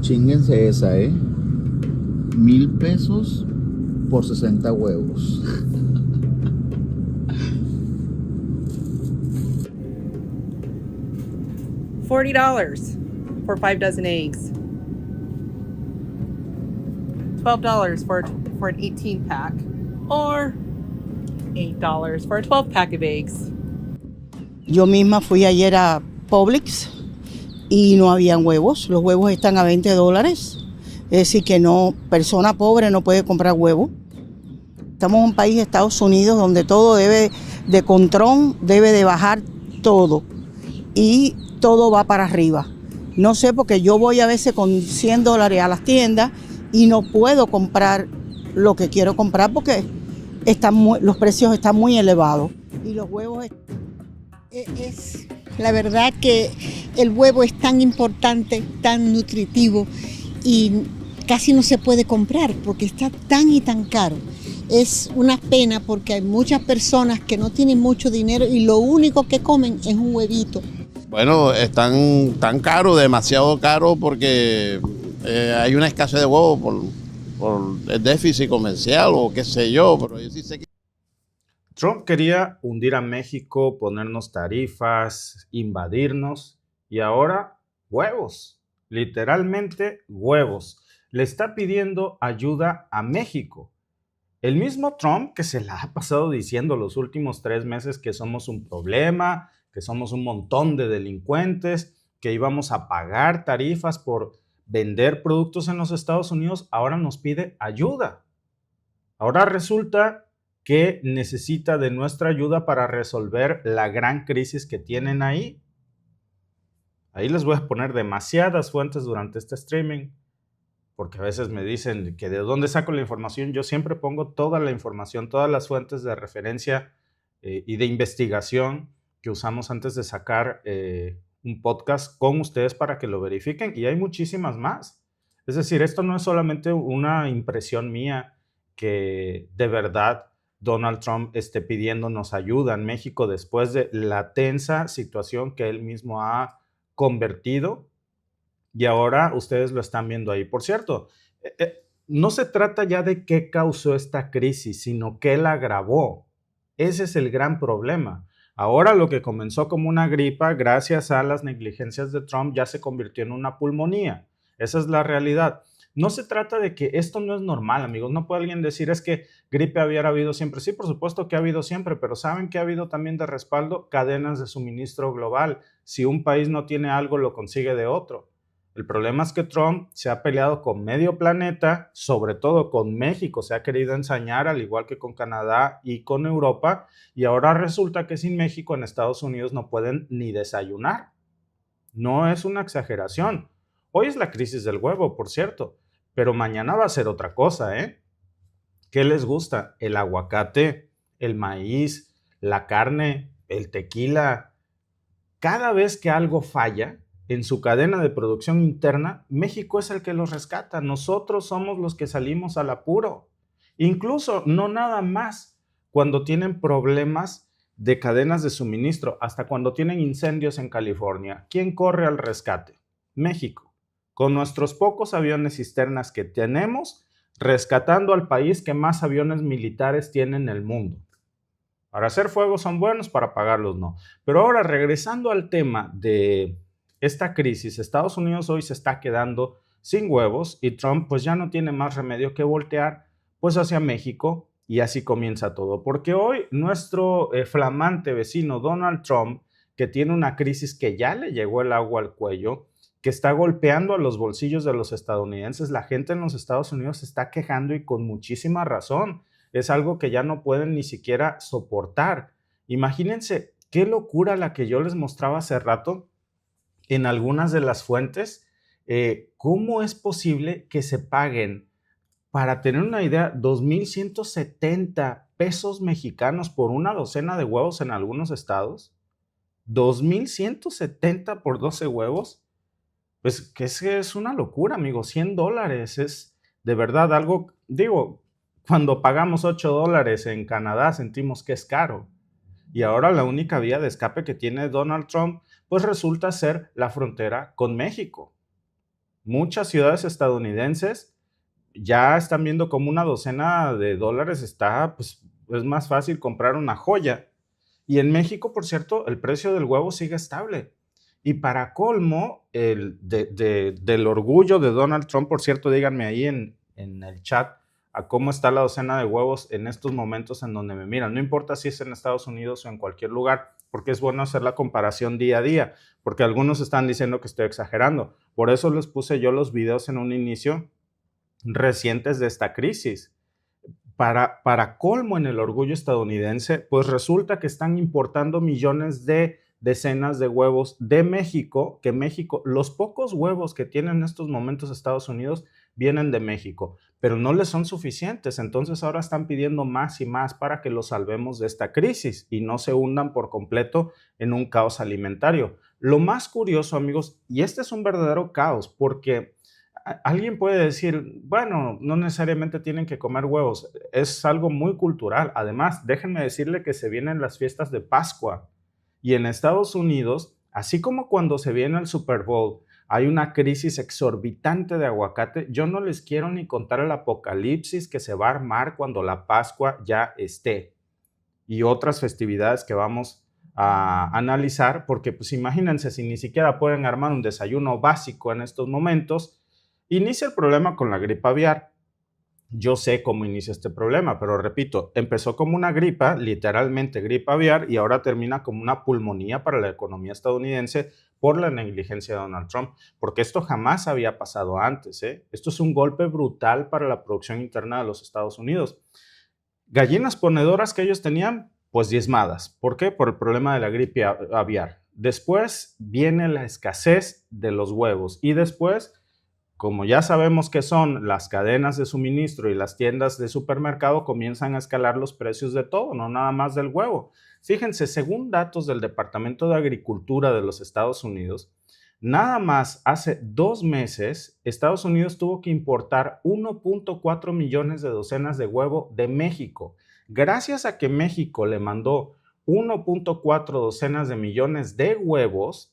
Chinguense esa, 1,000 pesos por 60 huevos. $40 for 5 dozen eggs. $12 for an 18 pack, or $8 for a 12 pack of eggs. Yo misma fui ayer a Publix y no habían huevos. Los huevos están a $20. Es decir, que no, persona pobre no puede comprar huevos. Estamos en un país, Estados Unidos, donde todo debe de control, debe de bajar todo. Y todo va para arriba. No sé, porque yo voy a veces con $100 a las tiendas y no puedo comprar lo que quiero comprar porque los precios están muy elevados. Y los huevos... Es la verdad que el huevo es tan importante, tan nutritivo y casi no se puede comprar porque está tan y tan caro. Es una pena porque hay muchas personas que no tienen mucho dinero y lo único que comen es un huevito. Bueno, están tan caro, demasiado caro porque hay una escasez de huevos por el déficit comercial o qué sé yo, pero yo sí sé que... Trump quería hundir a México, ponernos tarifas, invadirnos y ahora huevos, literalmente huevos. Le está pidiendo ayuda a México. El mismo Trump que se la ha pasado diciendo los últimos 3 meses que somos un problema, que somos un montón de delincuentes, que íbamos a pagar tarifas por vender productos en los Estados Unidos, ahora nos pide ayuda. Ahora resulta que necesita de nuestra ayuda para resolver la gran crisis que tienen ahí. Ahí les voy a poner demasiadas fuentes durante este streaming, porque a veces me dicen que de dónde saco la información. Yo siempre pongo toda la información, todas las fuentes de referencia y de investigación que usamos antes de sacar un podcast con ustedes para que lo verifiquen, y hay muchísimas más. Es decir, esto no es solamente una impresión mía que de verdad Donald Trump esté pidiéndonos ayuda en México después de la tensa situación que él mismo ha convertido, y ahora ustedes lo están viendo ahí. Por cierto, no se trata ya de qué causó esta crisis, sino qué la agravó. Ese es el gran problema. Ahora lo que comenzó como una gripa, gracias a las negligencias de Trump, ya se convirtió en una pulmonía. Esa es la realidad. No se trata de que esto no es normal, amigos. No puede alguien decir es que gripe había habido siempre. Sí, por supuesto que ha habido siempre, pero ¿saben qué ha habido también de respaldo? Cadenas de suministro global. Si un país no tiene algo, lo consigue de otro. El problema es que Trump se ha peleado con medio planeta, sobre todo con México, se ha querido ensañar, al igual que con Canadá y con Europa, y ahora resulta que sin México en Estados Unidos no pueden ni desayunar. No es una exageración. Hoy es la crisis del huevo, por cierto, pero mañana va a ser otra cosa, ¿eh? ¿Qué les gusta? El aguacate, el maíz, la carne, el tequila. Cada vez que algo falla en su cadena de producción interna, México es el que los rescata. Nosotros somos los que salimos al apuro. Incluso no nada más cuando tienen problemas de cadenas de suministro, hasta cuando tienen incendios en California. ¿Quién corre al rescate? México. Con nuestros pocos aviones cisternas que tenemos, rescatando al país que más aviones militares tiene en el mundo. Para hacer fuego son buenos, para apagarlos no. Pero ahora, regresando al tema de esta crisis, Estados Unidos hoy se está quedando sin huevos y Trump pues ya no tiene más remedio que voltear pues hacia México, y así comienza todo. Porque hoy nuestro flamante vecino Donald Trump, que tiene una crisis que ya le llegó el agua al cuello, que está golpeando a los bolsillos de los estadounidenses, la gente en los Estados Unidos se está quejando y con muchísima razón. Es algo que ya no pueden ni siquiera soportar. Imagínense qué locura la que yo les mostraba hace rato en algunas de las fuentes. ¿Cómo es posible que se paguen, para tener una idea, 2,170 pesos mexicanos por una docena de huevos en algunos estados? 2,170 por 12 huevos. Pues que es una locura, amigo. $100 es de verdad algo, digo, cuando pagamos $8 en Canadá sentimos que es caro. Y ahora la única vía de escape que tiene Donald Trump pues resulta ser la frontera con México. Muchas ciudades estadounidenses ya están viendo como una docena de dólares está, pues es más fácil comprar una joya. Y en México, por cierto, el precio del huevo sigue estable. Y para colmo, del orgullo de Donald Trump, por cierto, díganme ahí en el chat a cómo está la docena de huevos en estos momentos en donde me miran. No importa si es en Estados Unidos o en cualquier lugar, porque es bueno hacer la comparación día a día, porque algunos están diciendo que estoy exagerando. Por eso les puse yo los videos en un inicio recientes de esta crisis. Para colmo en el orgullo estadounidense, pues resulta que están importando millones de decenas de huevos de México, que México, los pocos huevos que tienen en estos momentos Estados Unidos vienen de México, pero no les son suficientes, entonces ahora están pidiendo más y más para que los salvemos de esta crisis y no se hundan por completo en un caos alimentario. Lo más curioso, amigos, y este es un verdadero caos, porque alguien puede decir, bueno, no necesariamente tienen que comer huevos, es algo muy cultural. Además, déjenme decirle que se vienen las fiestas de Pascua y en Estados Unidos, así como cuando se viene el Super Bowl, hay una crisis exorbitante de aguacate. Yo no les quiero ni contar el apocalipsis que se va a armar cuando la Pascua ya esté y otras festividades que vamos a analizar, porque pues imagínense si ni siquiera pueden armar un desayuno básico en estos momentos. Inicia el problema con la gripe aviar. Yo sé cómo inicia este problema, pero repito, empezó como una gripa, literalmente gripe aviar, y ahora termina como una pulmonía para la economía estadounidense por la negligencia de Donald Trump, porque esto jamás había pasado antes, ¿eh? Esto es un golpe brutal para la producción interna de los Estados Unidos. Gallinas ponedoras que ellos tenían, pues diezmadas. ¿Por qué? Por el problema de la gripe aviar. Después viene la escasez de los huevos y después, como ya sabemos que son las cadenas de suministro y las tiendas de supermercado, comienzan a escalar los precios de todo, no nada más del huevo. Fíjense, según datos del Departamento de Agricultura de los Estados Unidos, nada más hace 2 meses, Estados Unidos tuvo que importar 1.4 millones de docenas de huevo de México. Gracias a que México le mandó 1.4 docenas de millones de huevos,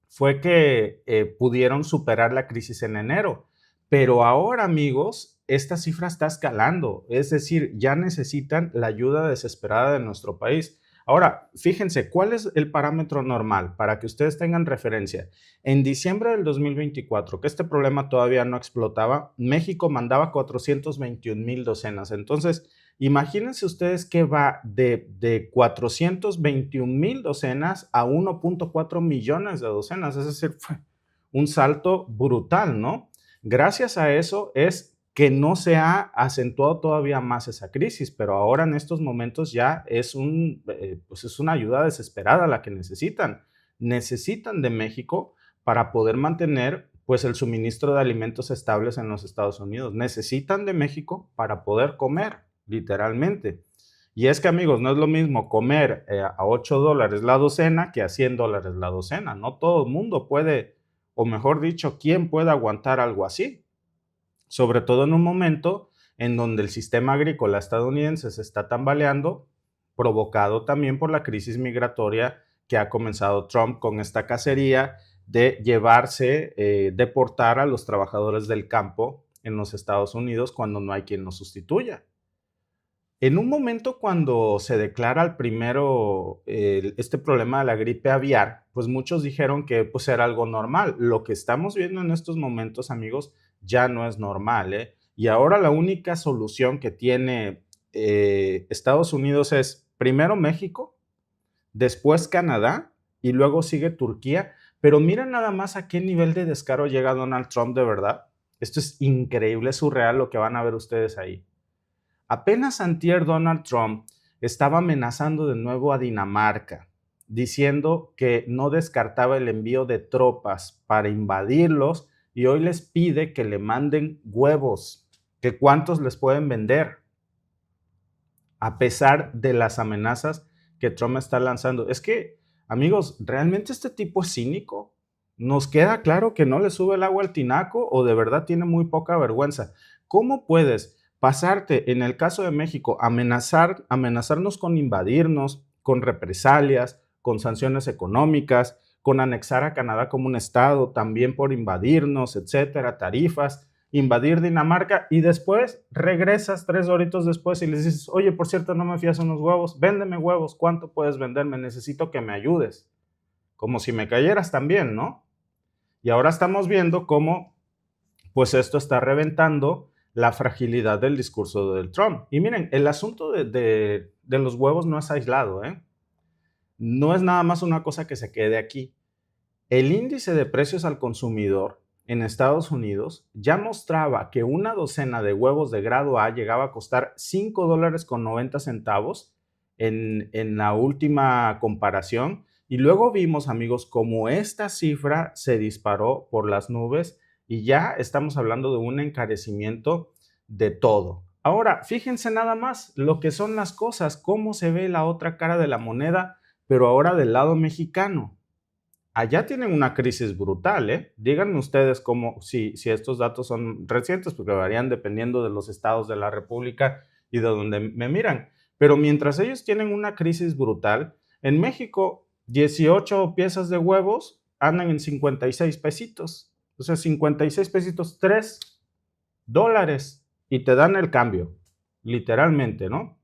fue que pudieron superar la crisis en enero. Pero ahora, amigos, esta cifra está escalando. Es decir, ya necesitan la ayuda desesperada de nuestro país. Ahora, fíjense, ¿cuál es el parámetro normal? Para que ustedes tengan referencia. En diciembre del 2024, que este problema todavía no explotaba, México mandaba 421,000 docenas. Entonces, imagínense ustedes que va de 421,000 docenas a 1.4 millones de docenas. Es decir, fue un salto brutal, ¿no? Gracias a eso es que no se ha acentuado todavía más esa crisis, pero ahora en estos momentos ya es una ayuda desesperada la que necesitan. Necesitan de México para poder mantener pues el suministro de alimentos estables en los Estados Unidos. Necesitan de México para poder comer, literalmente. Y es que, amigos, no es lo mismo comer a $8 la docena que a $100 la docena. No todo el mundo puede, o mejor dicho, ¿quién puede aguantar algo así? Sobre todo en un momento en donde el sistema agrícola estadounidense se está tambaleando, provocado también por la crisis migratoria que ha comenzado Trump con esta cacería de deportar a los trabajadores del campo en los Estados Unidos cuando no hay quien los sustituya. En un momento cuando se declara este problema de la gripe aviar, pues muchos dijeron que pues era algo normal. Lo que estamos viendo en estos momentos, amigos, ya no es normal, ¿eh? Y ahora la única solución que tiene Estados Unidos es primero México, después Canadá y luego sigue Turquía. Pero miren nada más a qué nivel de descaro llega Donald Trump de verdad. Esto es increíble, surreal lo que van a ver ustedes ahí. Apenas antier Donald Trump estaba amenazando de nuevo a Dinamarca, diciendo que no descartaba el envío de tropas para invadirlos y hoy les pide que le manden huevos, que cuántos les pueden vender, a pesar de las amenazas que Trump está lanzando. Es que, amigos, ¿realmente este tipo es cínico? Nos queda claro que no le sube el agua al tinaco o de verdad tiene muy poca vergüenza. ¿Cómo puedes pasarte, en el caso de México, amenazarnos con invadirnos, con represalias, con sanciones económicas, con anexar a Canadá como un estado, también por invadirnos, etcétera, tarifas, invadir Dinamarca, y después regresas 3 horitos después y les dices, oye, por cierto, no me fías unos huevos, véndeme huevos, ¿cuánto puedes venderme? Necesito que me ayudes. Como si me cayeras también, ¿no? Y ahora estamos viendo cómo, pues esto está reventando la fragilidad del discurso del Trump. Y miren, el asunto de los huevos no es aislado, ¿eh? No es nada más una cosa que se quede aquí. El índice de precios al consumidor en Estados Unidos ya mostraba que una docena de huevos de grado A llegaba a costar $5.90 en la última comparación. Y luego vimos, amigos, cómo esta cifra se disparó por las nubes y ya estamos hablando de un encarecimiento de todo. Ahora, fíjense nada más lo que son las cosas, cómo se ve la otra cara de la moneda, pero ahora del lado mexicano. Allá tienen una crisis brutal, ¿eh? Díganme ustedes cómo, si estos datos son recientes, porque varían dependiendo de los estados de la República y de donde me miran. Pero mientras ellos tienen una crisis brutal, en México 18 piezas de huevos andan en 56 pesitos. O sea, 56 pesitos, $3. Y te dan el cambio, literalmente, ¿no?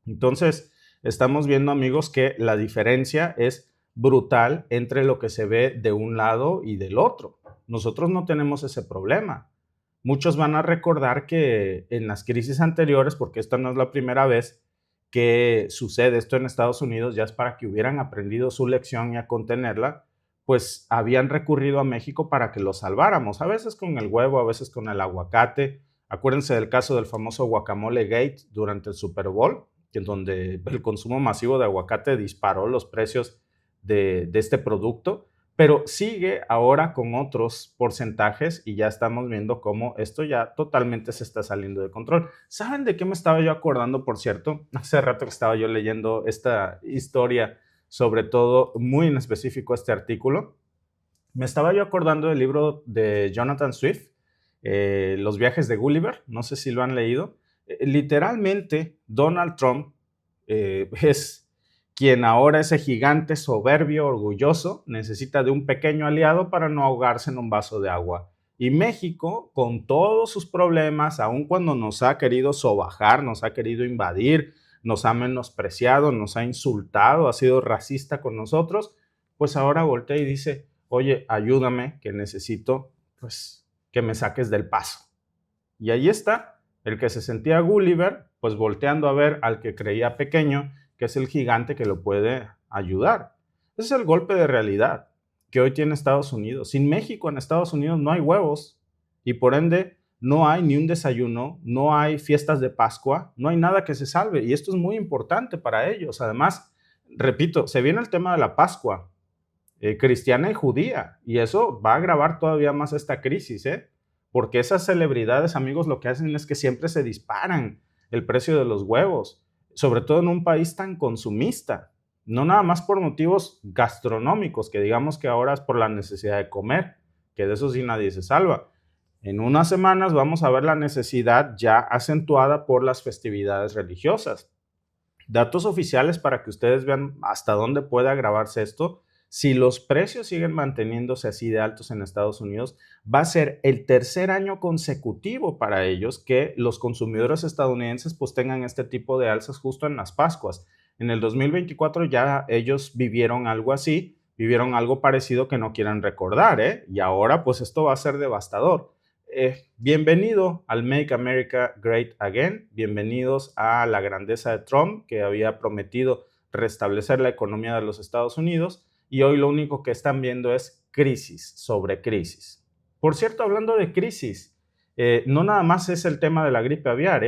Entonces, estamos viendo, amigos, que la diferencia es brutal entre lo que se ve de un lado y del otro. Nosotros no tenemos ese problema. Muchos van a recordar que en las crisis anteriores, porque esta no es la primera vez que sucede esto en Estados Unidos, ya es para que hubieran aprendido su lección y a contenerla, pues habían recurrido a México para que lo salváramos, a veces con el huevo, a veces con el aguacate. Acuérdense del caso del famoso guacamole gate durante el Super Bowl, en donde el consumo masivo de aguacate disparó los precios de este producto, pero sigue ahora con otros porcentajes y ya estamos viendo cómo esto ya totalmente se está saliendo de control. ¿Saben de qué me estaba yo acordando, por cierto? Hace rato que estaba yo leyendo esta historia, sobre todo muy en específico este artículo. Me estaba yo acordando del libro de Jonathan Swift, Los viajes de Gulliver, no sé si lo han leído. Literalmente, Donald Trump es quien ahora, ese gigante soberbio, orgulloso, necesita de un pequeño aliado para no ahogarse en un vaso de agua. Y México, con todos sus problemas, aun cuando nos ha querido sobajar, nos ha querido invadir, nos ha menospreciado, nos ha insultado, ha sido racista con nosotros, pues ahora voltea y dice, oye, ayúdame, que necesito, pues, que me saques del paso. Y ahí está, el que se sentía Gulliver, pues volteando a ver al que creía pequeño, que es el gigante que lo puede ayudar. Ese es el golpe de realidad que hoy tiene Estados Unidos. Sin México en Estados Unidos no hay huevos y por ende no hay ni un desayuno, no hay fiestas de Pascua, no hay nada que se salve y esto es muy importante para ellos. Además, repito, se viene el tema de la Pascua cristiana y judía y eso va a agravar todavía más esta crisis, porque esas celebridades, amigos, lo que hacen es que siempre se disparan el precio de los huevos, sobre todo en un país tan consumista, no nada más por motivos gastronómicos, que digamos que ahora es por la necesidad de comer, que de eso sí nadie se salva. En unas semanas vamos a ver la necesidad ya acentuada por las festividades religiosas. Datos oficiales para que ustedes vean hasta dónde puede agravarse esto. Si los precios siguen manteniéndose así de altos en Estados Unidos, va a ser el tercer año consecutivo para ellos que los consumidores estadounidenses pues tengan este tipo de alzas justo en las Pascuas. En el 2024 ya ellos vivieron algo así, vivieron algo parecido que no quieran recordar, y ahora pues esto va a ser devastador. Bienvenido al Make America Great Again, bienvenidos a la grandeza de Trump que había prometido restablecer la economía de los Estados Unidos. Y hoy lo único que están viendo es crisis sobre crisis. Por cierto, hablando de crisis, no nada más es el tema de la gripe aviar,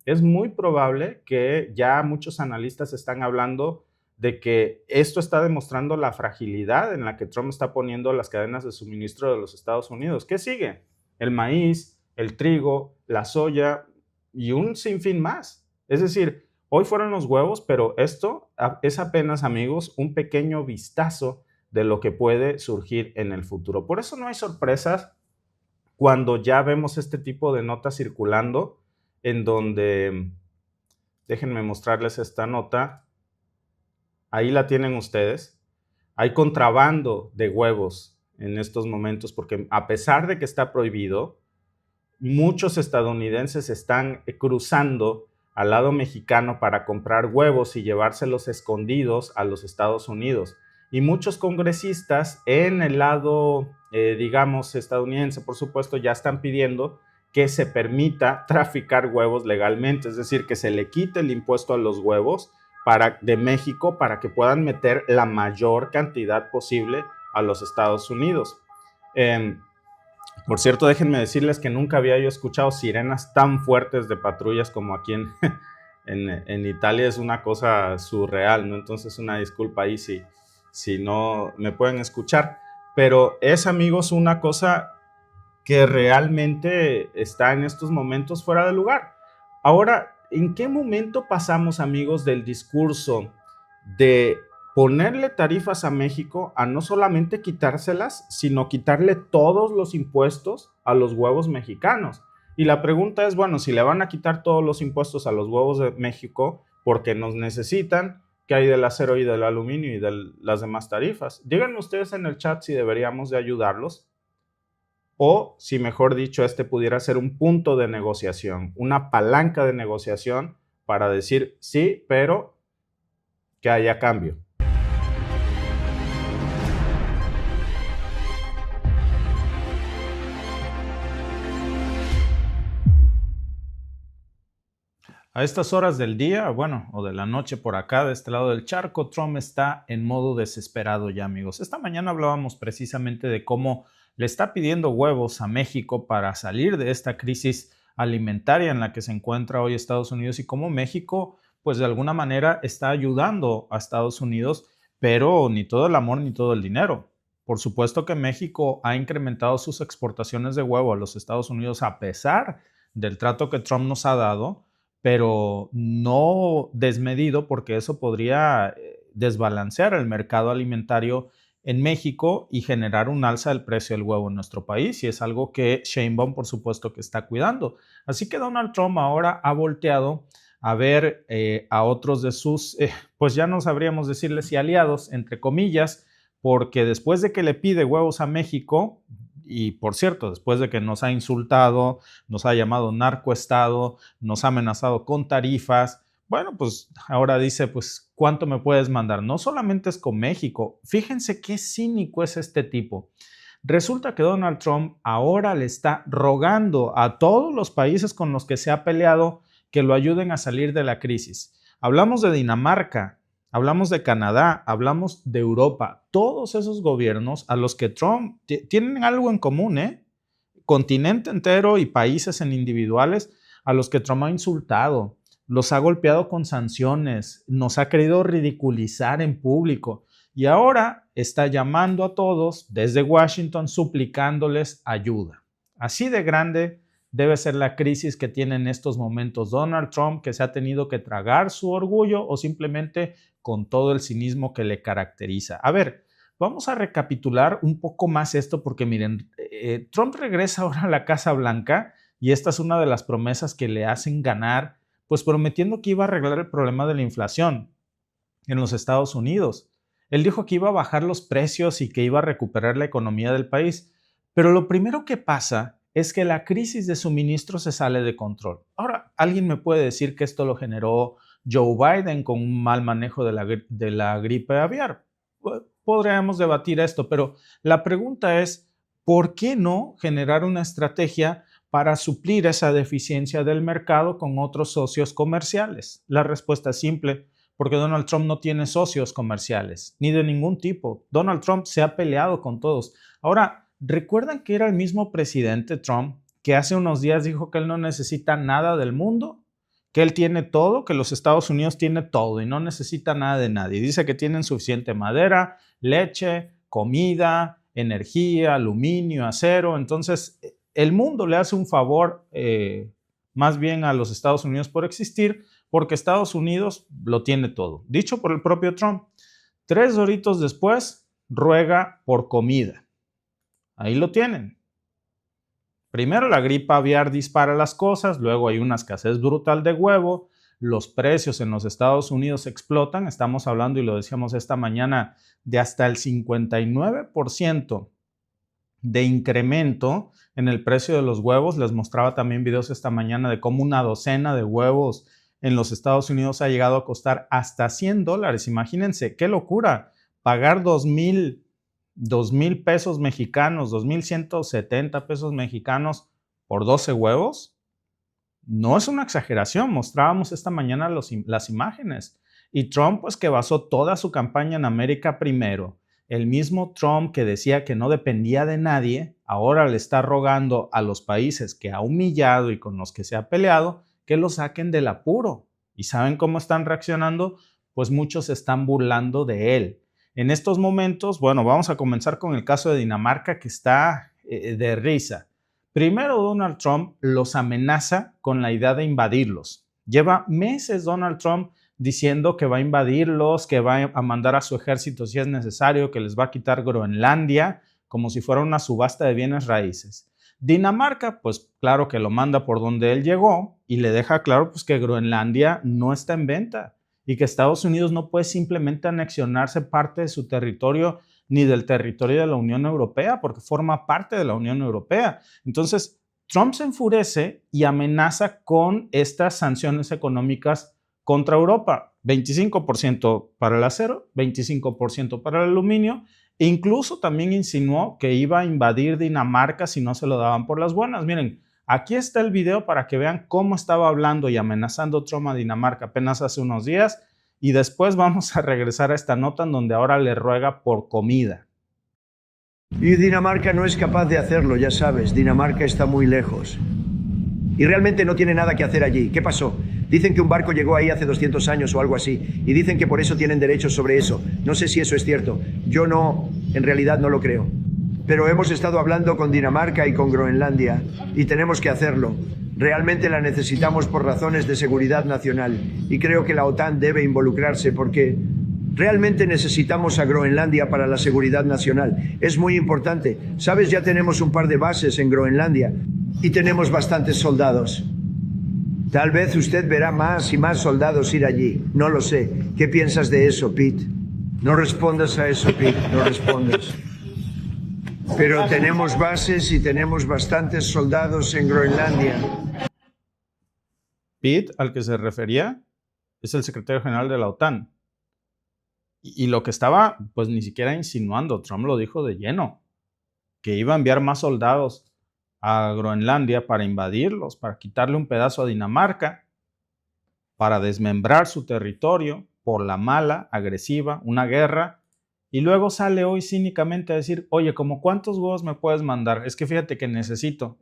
Es muy probable que ya muchos analistas están hablando de que esto está demostrando la fragilidad en la que Trump está poniendo las cadenas de suministro de los Estados Unidos. ¿Qué sigue? El maíz, el trigo, la soya y un sinfín más. Es decir, hoy fueron los huevos, pero esto es apenas, amigos, un pequeño vistazo de lo que puede surgir en el futuro. Por eso no hay sorpresas cuando ya vemos este tipo de notas circulando en donde, déjenme mostrarles esta nota, ahí la tienen ustedes. hay contrabando de huevos en estos momentos, porque a pesar de que está prohibido, muchos estadounidenses están cruzando al lado mexicano para comprar huevos y llevárselos escondidos a los Estados Unidos. Y muchos congresistas en el lado, digamos, estadounidense, por supuesto, ya están pidiendo que se permita traficar huevos legalmente, es decir, que se le quite el impuesto a los huevos de México para que puedan meter la mayor cantidad posible a los Estados Unidos. Por cierto, déjenme decirles que nunca había yo escuchado sirenas tan fuertes de patrullas como aquí en Italia. Es una cosa surreal, ¿no? Entonces, una disculpa ahí si no me pueden escuchar. Pero es, amigos, una cosa que realmente está en estos momentos fuera de lugar. Ahora, ¿en qué momento pasamos, amigos, del discurso de ponerle tarifas a México a no solamente quitárselas, sino quitarle todos los impuestos a los huevos mexicanos? Y la pregunta es, bueno, si le van a quitar todos los impuestos a los huevos de México porque nos necesitan, ¿qué hay del acero y del aluminio y de las demás tarifas? Díganme ustedes en el chat si deberíamos de ayudarlos o si, mejor dicho, este pudiera ser un punto de negociación, una palanca de negociación para decir sí, pero que haya cambio. A estas horas del día, bueno, o de la noche por acá, de este lado del charco, Trump está en modo desesperado ya, amigos. Esta mañana hablábamos precisamente de cómo le está pidiendo huevos a México para salir de esta crisis alimentaria en la que se encuentra hoy Estados Unidos y cómo México, pues de alguna manera está ayudando a Estados Unidos, pero ni todo el amor ni todo el dinero. Por supuesto que México ha incrementado sus exportaciones de huevo a los Estados Unidos a pesar del trato que Trump nos ha dado, pero no desmedido, porque eso podría desbalancear el mercado alimentario en México y generar un alza del precio del huevo en nuestro país, y es algo que Sheinbaum, por supuesto, que está cuidando. Así que Donald Trump ahora ha volteado a ver a otros de sus, pues ya no sabríamos decirles si aliados, entre comillas, porque después de que le pide huevos a México, y por cierto, después de que nos ha insultado, nos ha llamado narcoestado, nos ha amenazado con tarifas, bueno, pues ahora dice, pues, ¿cuánto me puedes mandar? No solamente es con México. Fíjense qué cínico es este tipo. Resulta que Donald Trump ahora le está rogando a todos los países con los que se ha peleado que lo ayuden a salir de la crisis. Hablamos de Dinamarca, hablamos de Canadá, hablamos de Europa. Todos esos gobiernos a los que Trump tienen algo en común, continente entero y países en individuales a los que Trump ha insultado, los ha golpeado con sanciones, nos ha querido ridiculizar en público y ahora está llamando a todos desde Washington suplicándoles ayuda. Así de grande debe ser la crisis que tiene en estos momentos Donald Trump, que se ha tenido que tragar su orgullo o simplemente con todo el cinismo que le caracteriza. A ver, vamos a recapitular un poco más esto porque miren, Trump regresa ahora a la Casa Blanca y esta es una de las promesas que le hacen ganar, pues prometiendo que iba a arreglar el problema de la inflación en los Estados Unidos. Él dijo que iba a bajar los precios y que iba a recuperar la economía del país, pero lo primero que pasa es que la crisis de suministro se sale de control. Ahora, alguien me puede decir que esto lo generó Joe Biden con un mal manejo de la gripe aviar. Podríamos debatir esto, pero la pregunta es, ¿por qué no generar una estrategia para suplir esa deficiencia del mercado con otros socios comerciales? La respuesta es simple, porque Donald Trump no tiene socios comerciales, ni de ningún tipo. Donald Trump se ha peleado con todos. Ahora, ¿recuerdan que era el mismo presidente Trump que hace unos días dijo que él no necesita nada del mundo? Que él tiene todo, que los Estados Unidos tiene todo y no necesita nada de nadie. Dice que tienen suficiente madera, leche, comida, energía, aluminio, acero. Entonces, el mundo le hace un favor más bien a los Estados Unidos por existir, porque Estados Unidos lo tiene todo. Dicho por el propio Trump. 3 horitos después, ruega por comida. Ahí lo tienen. Primero la gripe aviar dispara las cosas, luego hay una escasez brutal de huevo, los precios en los Estados Unidos explotan. Estamos hablando, y lo decíamos esta mañana, de hasta el 59% de incremento en el precio de los huevos. Les mostraba también videos esta mañana de cómo una docena de huevos en los Estados Unidos ha llegado a costar hasta $100. Imagínense, qué locura, pagar 2,000 pesos mexicanos, 2,170 pesos mexicanos por 12 huevos. No es una exageración. Mostrábamos esta mañana las imágenes. Y Trump, pues, que basó toda su campaña en América primero. El mismo Trump que decía que no dependía de nadie, ahora le está rogando a los países que ha humillado y con los que se ha peleado que lo saquen del apuro. ¿Y saben cómo están reaccionando? Pues muchos se están burlando de él. En estos momentos, bueno, vamos a comenzar con el caso de Dinamarca, que está de risa. Primero, Donald Trump los amenaza con la idea de invadirlos. Lleva meses Donald Trump diciendo que va a invadirlos, que va a mandar a su ejército si es necesario, que les va a quitar Groenlandia, como si fuera una subasta de bienes raíces. Dinamarca, pues claro que lo manda por donde él llegó y le deja claro pues, que Groenlandia no está en venta y que Estados Unidos no puede simplemente anexionarse parte de su territorio ni del territorio de la Unión Europea, porque forma parte de la Unión Europea. Entonces, Trump se enfurece y amenaza con estas sanciones económicas contra Europa. 25% para el acero, 25% para el aluminio. E incluso también insinuó que iba a invadir Dinamarca si no se lo daban por las buenas. Miren, aquí está el video para que vean cómo estaba hablando y amenazando Trump a Dinamarca apenas hace unos días. Y después vamos a regresar a esta nota en donde ahora le ruega por comida. Y Dinamarca no es capaz de hacerlo, ya sabes. Dinamarca está muy lejos. Y realmente no tiene nada que hacer allí. ¿Qué pasó? Dicen que un barco llegó ahí hace 200 años o algo así. Y dicen que por eso tienen derechos sobre eso. No sé si eso es cierto. Yo no, en realidad no lo creo. Pero hemos estado hablando con Dinamarca y con Groenlandia. Y tenemos que hacerlo. Realmente la necesitamos por razones de seguridad nacional. Y creo que la OTAN debe involucrarse porque realmente necesitamos a Groenlandia para la seguridad nacional. Es muy importante. Sabes, ya tenemos un par de bases en Groenlandia. Y tenemos bastantes soldados. Tal vez usted verá más y más soldados ir allí. No lo sé. ¿Qué piensas de eso, Pete? No respondas a eso, Pete. No respondas. Pero tenemos bases y tenemos bastantes soldados en Groenlandia. Pete, al que se refería, es el secretario general de la OTAN. Y lo que estaba, pues ni siquiera insinuando, Trump lo dijo de lleno, que iba a enviar más soldados a Groenlandia para invadirlos, para quitarle un pedazo a Dinamarca, para desmembrar su territorio por la mala, agresiva, una guerra. Y luego sale hoy cínicamente a decir, oye, ¿cómo cuántos huevos me puedes mandar? Es que fíjate que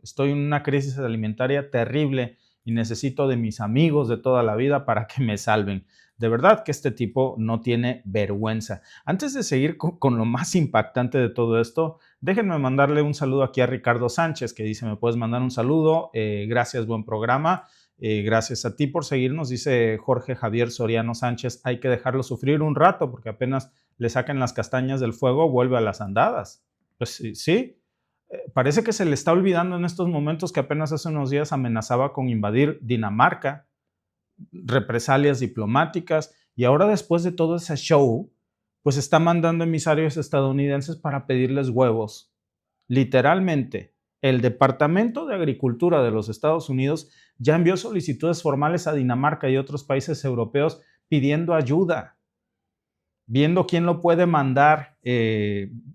estoy en una crisis alimentaria terrible y necesito de mis amigos de toda la vida para que me salven. De verdad que este tipo no tiene vergüenza. Antes de seguir con lo más impactante de todo esto, déjenme mandarle un saludo aquí a Ricardo Sánchez, que dice, me puedes mandar un saludo, gracias, buen programa. Gracias a ti por seguirnos, dice Jorge Javier Soriano Sánchez, hay que dejarlo sufrir un rato porque apenas le saquen las castañas del fuego, vuelve a las andadas. Pues sí, parece que se le está olvidando en estos momentos que apenas hace unos días amenazaba con invadir Dinamarca, represalias diplomáticas, y ahora después de todo ese show, pues está mandando emisarios estadounidenses para pedirles huevos. Literalmente, el Departamento de Agricultura de los Estados Unidos ya envió solicitudes formales a Dinamarca y otros países europeos pidiendo ayuda, viendo quién lo puede mandar,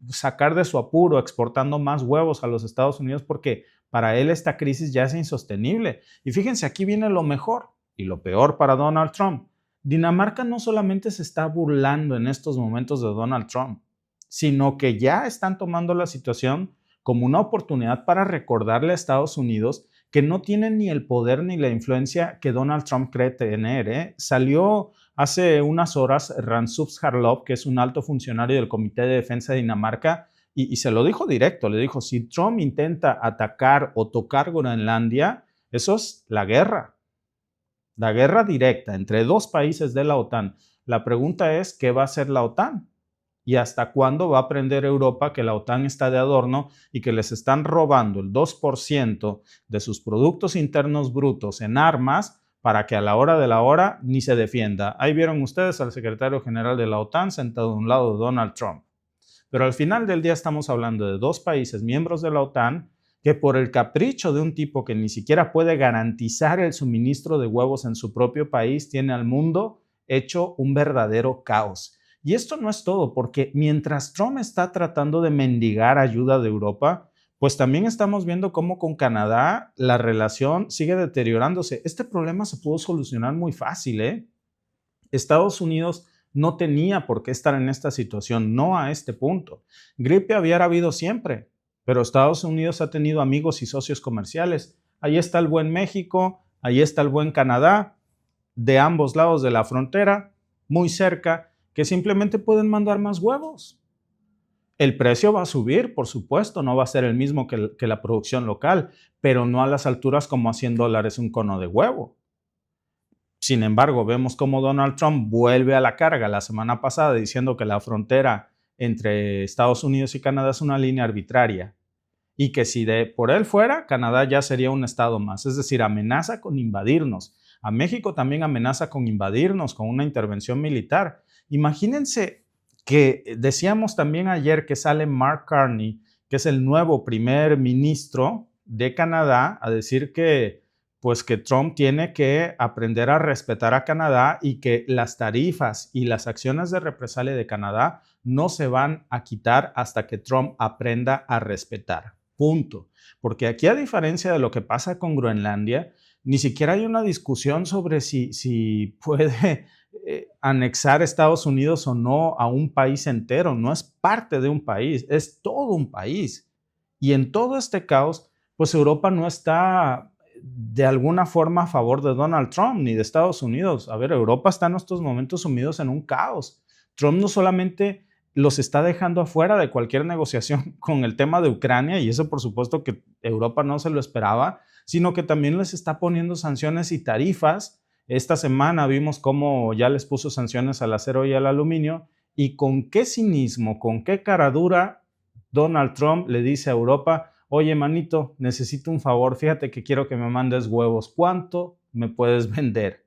sacar de su apuro, exportando más huevos a los Estados Unidos, porque para él esta crisis ya es insostenible. Y fíjense, aquí viene lo mejor y lo peor para Donald Trump. Dinamarca no solamente se está burlando en estos momentos de Donald Trump, sino que ya están tomando la situación como una oportunidad para recordarle a Estados Unidos que no tienen ni el poder ni la influencia que Donald Trump cree tener. Salió hace unas horas Rasmus Harlov, que es un alto funcionario del Comité de Defensa de Dinamarca, y se lo dijo directo, le dijo, si Trump intenta atacar o tocar Groenlandia, eso es la guerra directa entre dos países de la OTAN. La pregunta es, ¿qué va a hacer la OTAN? ¿Y hasta cuándo va a aprender Europa que la OTAN está de adorno y que les están robando el 2% de sus productos internos brutos en armas para que a la hora de la hora ni se defienda. Ahí vieron ustedes al secretario general de la OTAN sentado a un lado de Donald Trump. Pero al final del día estamos hablando de dos países miembros de la OTAN que por el capricho de un tipo que ni siquiera puede garantizar el suministro de huevos en su propio país, tiene al mundo hecho un verdadero caos. Y esto no es todo, porque mientras Trump está tratando de mendigar ayuda de Europa, pues también estamos viendo cómo con Canadá la relación sigue deteriorándose. Este problema se pudo solucionar muy fácil, ¿eh? Estados Unidos no tenía por qué estar en esta situación, no a este punto. Gripe había habido siempre, pero Estados Unidos ha tenido amigos y socios comerciales. Ahí está el buen México, ahí está el buen Canadá, de ambos lados de la frontera, muy cerca, que simplemente pueden mandar más huevos. El precio va a subir, por supuesto, no va a ser el mismo que la producción local, pero no a las alturas como a $100 un cono de huevo. Sin embargo, vemos cómo Donald Trump vuelve a la carga la semana pasada diciendo que la frontera entre Estados Unidos y Canadá es una línea arbitraria y que si por él fuera, Canadá ya sería un estado más. Es decir, amenaza con invadirnos. A México también amenaza con invadirnos, con una intervención militar. Imagínense que decíamos también ayer que sale Mark Carney, que es el nuevo primer ministro de Canadá, a decir que Trump tiene que aprender a respetar a Canadá y que las tarifas y las acciones de represalia de Canadá no se van a quitar hasta que Trump aprenda a respetar. Punto. Porque aquí, a diferencia de lo que pasa con Groenlandia, ni siquiera hay una discusión sobre si puede anexar Estados Unidos o no a un país entero. No es parte de un país, es todo un país. Y en todo este caos, pues Europa no está de alguna forma a favor de Donald Trump ni de Estados Unidos. A ver, Europa está en estos momentos sumidos en un caos. Trump no solamente los está dejando afuera de cualquier negociación con el tema de Ucrania, y eso por supuesto que Europa no se lo esperaba, sino que también les está poniendo sanciones y tarifas. Esta semana vimos cómo ya les puso sanciones al acero y al aluminio, y con qué cinismo, con qué cara dura Donald Trump le dice a Europa: oye, manito, necesito un favor, fíjate que quiero que me mandes huevos, ¿cuánto me puedes vender?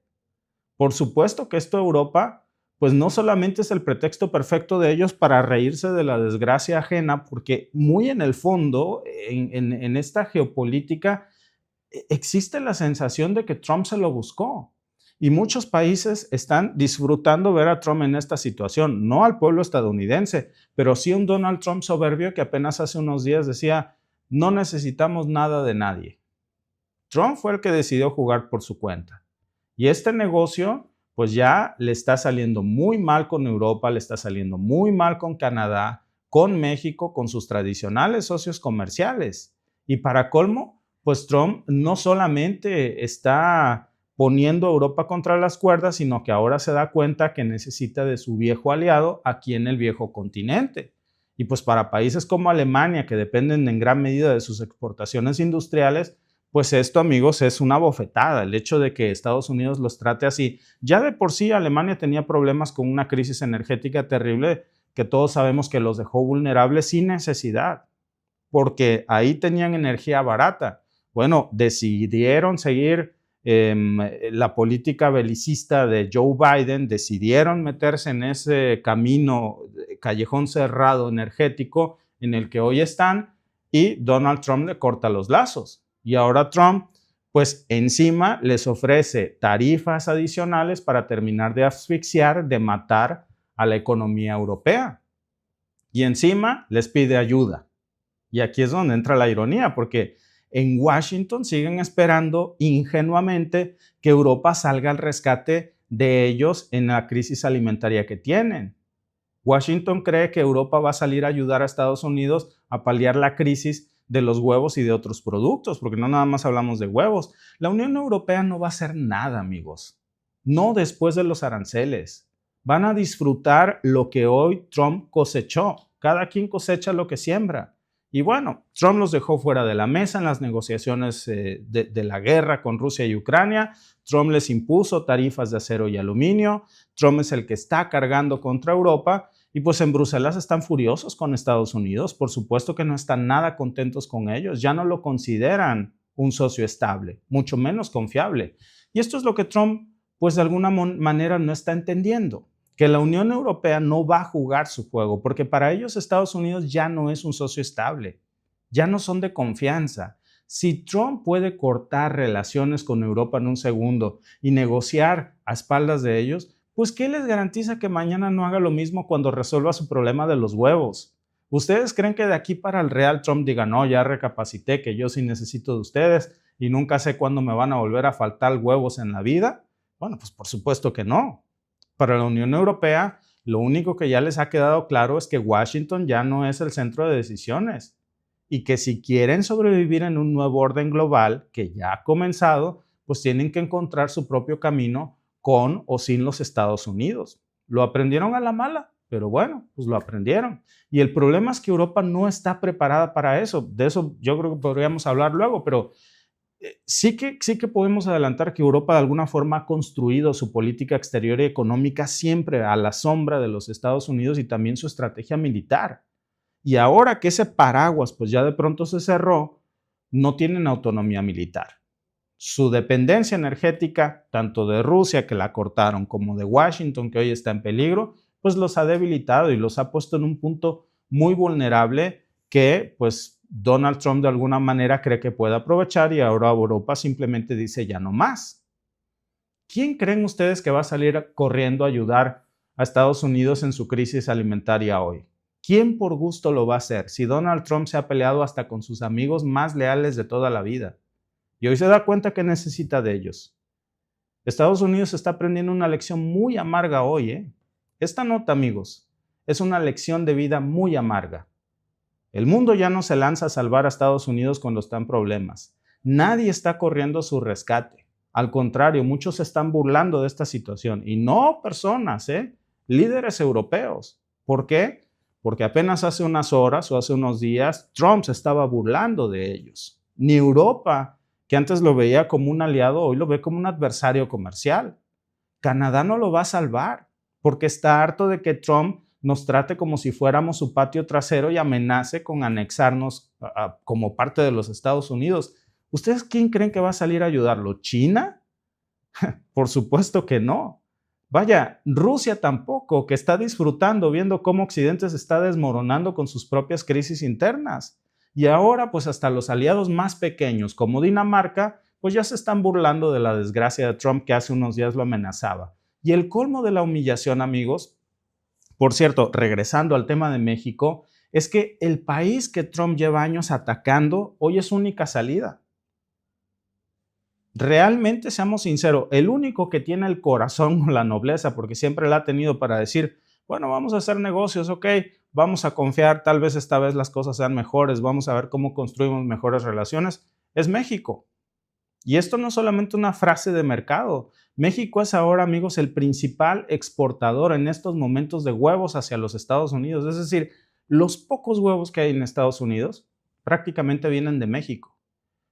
Por supuesto que esto Europa, pues no solamente es el pretexto perfecto de ellos para reírse de la desgracia ajena, porque muy en el fondo, en esta geopolítica, existe la sensación de que Trump se lo buscó. Y muchos países están disfrutando ver a Trump en esta situación, no al pueblo estadounidense, pero sí un Donald Trump soberbio que apenas hace unos días decía: no necesitamos nada de nadie. Trump fue el que decidió jugar por su cuenta. Y este negocio, pues ya le está saliendo muy mal con Europa, le está saliendo muy mal con Canadá, con México, con sus tradicionales socios comerciales. Y para colmo, pues Trump no solamente está poniendo a Europa contra las cuerdas, sino que ahora se da cuenta que necesita de su viejo aliado aquí en el viejo continente. Y pues para países como Alemania, que dependen en gran medida de sus exportaciones industriales, pues esto, amigos, es una bofetada. El hecho de que Estados Unidos los trate así. Ya de por sí Alemania tenía problemas con una crisis energética terrible que todos sabemos que los dejó vulnerables sin necesidad, porque ahí tenían energía barata. Bueno, decidieron seguir la política belicista de Joe Biden, decidieron meterse en ese camino, callejón cerrado energético en el que hoy están, y Donald Trump le corta los lazos. Y ahora Trump, pues encima les ofrece tarifas adicionales para terminar de asfixiar, de matar a la economía europea. Y encima les pide ayuda. Y aquí es donde entra la ironía, porque en Washington siguen esperando ingenuamente que Europa salga al rescate de ellos en la crisis alimentaria que tienen. Washington cree que Europa va a salir a ayudar a Estados Unidos a paliar la crisis de los huevos y de otros productos, porque no nada más hablamos de huevos. La Unión Europea no va a hacer nada, amigos. No después de los aranceles. Van a disfrutar lo que hoy Trump cosechó. Cada quien cosecha lo que siembra. Y bueno, Trump los dejó fuera de la mesa en las negociaciones de la guerra con Rusia y Ucrania. Trump les impuso tarifas de acero y aluminio. Trump es el que está cargando contra Europa. Y pues en Bruselas están furiosos con Estados Unidos. Por supuesto que no están nada contentos con ellos. Ya no lo consideran un socio estable, mucho menos confiable. Y esto es lo que Trump, pues de alguna manera no está entendiendo, que la Unión Europea no va a jugar su juego, porque para ellos Estados Unidos ya no es un socio estable, ya no son de confianza. Si Trump puede cortar relaciones con Europa en un segundo y negociar a espaldas de ellos, pues ¿qué les garantiza que mañana no haga lo mismo cuando resuelva su problema de los huevos? ¿Ustedes creen que de aquí para el real Trump diga, no, ya recapacité, que yo sí necesito de ustedes y nunca sé cuándo me van a volver a faltar huevos en la vida? Bueno, pues por supuesto que no. Para la Unión Europea, lo único que ya les ha quedado claro es que Washington ya no es el centro de decisiones y que si quieren sobrevivir en un nuevo orden global que ya ha comenzado, pues tienen que encontrar su propio camino con o sin los Estados Unidos. Lo aprendieron a la mala, pero bueno, pues lo aprendieron. Y el problema es que Europa no está preparada para eso. De eso yo creo que podríamos hablar luego, pero sí que podemos adelantar que Europa de alguna forma ha construido su política exterior y económica siempre a la sombra de los Estados Unidos y también su estrategia militar. Y ahora que ese paraguas pues ya de pronto se cerró, no tienen autonomía militar. Su dependencia energética, tanto de Rusia, que la cortaron, como de Washington, que hoy está en peligro, pues los ha debilitado y los ha puesto en un punto muy vulnerable que pues Donald Trump de alguna manera cree que puede aprovechar y ahora Europa simplemente dice ya no más. ¿Quién creen ustedes que va a salir corriendo a ayudar a Estados Unidos en su crisis alimentaria hoy? ¿Quién por gusto lo va a hacer si Donald Trump se ha peleado hasta con sus amigos más leales de toda la vida? Y hoy se da cuenta que necesita de ellos. Estados Unidos está aprendiendo una lección muy amarga hoy, ¿eh? Esta nota, amigos, es una lección de vida muy amarga. El mundo ya no se lanza a salvar a Estados Unidos cuando está en problemas. Nadie está corriendo a su rescate. Al contrario, muchos se están burlando de esta situación. Y no personas, líderes europeos. ¿Por qué? Porque apenas hace unas horas o hace unos días, Trump se estaba burlando de ellos. Ni Europa, que antes lo veía como un aliado, hoy lo ve como un adversario comercial. Canadá no lo va a salvar, porque está harto de que Trump nos trate como si fuéramos su patio trasero y amenace con anexarnos como parte de los Estados Unidos. ¿Ustedes quién creen que va a salir a ayudarlo? ¿China? Por supuesto que no. Vaya, Rusia tampoco, que está disfrutando viendo cómo Occidente se está desmoronando con sus propias crisis internas. Y ahora, pues hasta los aliados más pequeños, como Dinamarca, pues ya se están burlando de la desgracia de Trump que hace unos días lo amenazaba. Y el colmo de la humillación, amigos, por cierto, regresando al tema de México, es que el país que Trump lleva años atacando, hoy es su única salida. Realmente, seamos sinceros, el único que tiene el corazón o la nobleza, porque siempre la ha tenido para decir, bueno, vamos a hacer negocios, ok, vamos a confiar, tal vez esta vez las cosas sean mejores, vamos a ver cómo construimos mejores relaciones, es México. Y esto no es solamente una frase de mercado. México es ahora, amigos, el principal exportador en estos momentos de huevos hacia los Estados Unidos. Es decir, los pocos huevos que hay en Estados Unidos prácticamente vienen de México.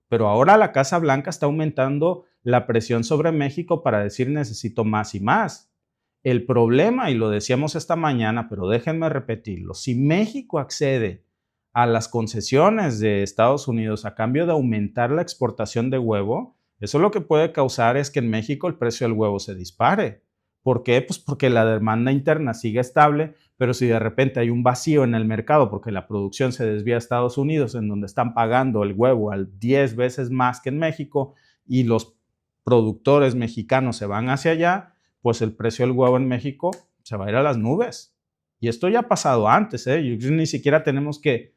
Pero ahora la Casa Blanca está aumentando la presión sobre México para decir necesito más y más. El problema, y lo decíamos esta mañana, pero déjenme repetirlo, si México accede a las concesiones de Estados Unidos a cambio de aumentar la exportación de huevo, eso lo que puede causar es que en México el precio del huevo se dispare. ¿Por qué? Pues porque la demanda interna sigue estable, pero si de repente hay un vacío en el mercado porque la producción se desvía a Estados Unidos, en donde están pagando el huevo al 10 veces más que en México y los productores mexicanos se van hacia allá, pues el precio del huevo en México se va a ir a las nubes. Y esto ya ha pasado antes, ni siquiera tenemos que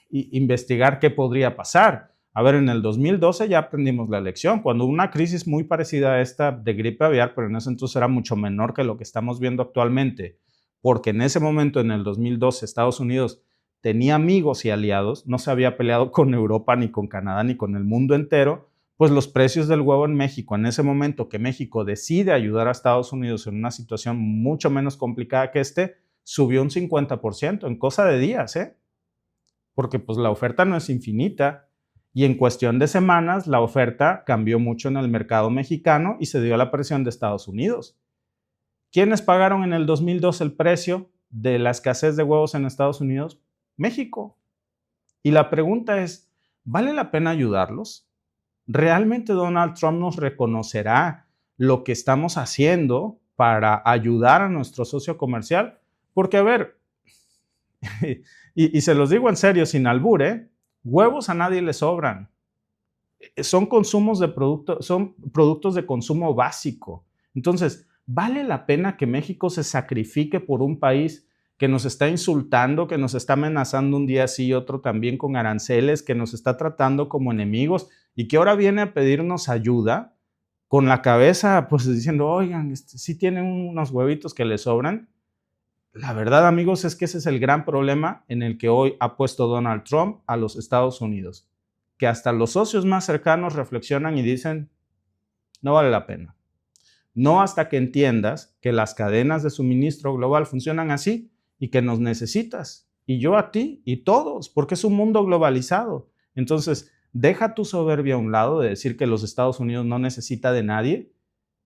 investigar qué podría pasar. A ver, en el 2012 ya aprendimos la lección, cuando una crisis muy parecida a esta de gripe aviar, pero en ese entonces era mucho menor que lo que estamos viendo actualmente, porque en ese momento, en el 2012, Estados Unidos tenía amigos y aliados, no se había peleado con Europa, ni con Canadá, ni con el mundo entero, pues los precios del huevo en México, en ese momento que México decide ayudar a Estados Unidos en una situación mucho menos complicada que subió un 50% en cosa de días, porque pues la oferta no es infinita y en cuestión de semanas la oferta cambió mucho en el mercado mexicano y se dio a la presión de Estados Unidos. ¿Quiénes pagaron en el 2002 el precio de la escasez de huevos en Estados Unidos? México. Y la pregunta es, ¿vale la pena ayudarlos? ¿realmente Donald Trump nos reconocerá lo que estamos haciendo para ayudar a nuestro socio comercial? Porque, a ver, y se los digo en serio, sin albur, huevos a nadie le sobran. Son son productos de consumo básico. Entonces, ¿vale la pena que México se sacrifique por un país que nos está insultando, que nos está amenazando un día sí y otro también con aranceles, que nos está tratando como enemigos y que ahora viene a pedirnos ayuda con la cabeza pues diciendo, oigan, sí tienen unos huevitos que le sobran? La verdad, amigos, es que ese es el gran problema en el que hoy ha puesto Donald Trump a los Estados Unidos, que hasta los socios más cercanos reflexionan y dicen, no vale la pena. No hasta que entiendas que las cadenas de suministro global funcionan así y que nos necesitas, y yo a ti y todos, porque es un mundo globalizado. Entonces, deja tu soberbia a un lado de decir que los Estados Unidos no necesita de nadie,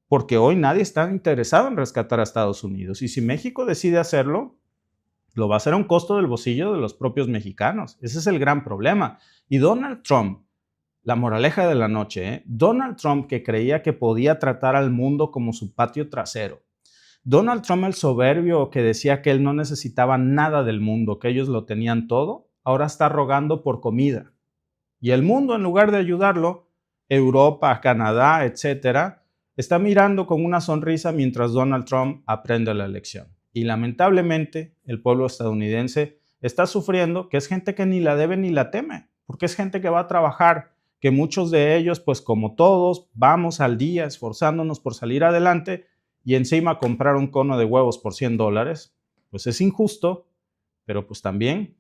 porque hoy nadie está interesado en rescatar a Estados Unidos. Y si México decide hacerlo, lo va a hacer a un costo del bolsillo de los propios mexicanos. Ese es el gran problema. Y Donald Trump, la moraleja de la noche, Donald Trump, que creía que podía tratar al mundo como su patio trasero. Donald Trump, el soberbio que decía que él no necesitaba nada del mundo, que ellos lo tenían todo, ahora está rogando por comida. Y el mundo, en lugar de ayudarlo, Europa, Canadá, etcétera, está mirando con una sonrisa mientras Donald Trump aprende la lección. Y lamentablemente, el pueblo estadounidense está sufriendo, que es gente que ni la debe ni la teme, porque es gente que va a trabajar, que muchos de ellos, pues como todos, vamos al día esforzándonos por salir adelante y encima comprar un cono de huevos por $100, pues es injusto, pero pues también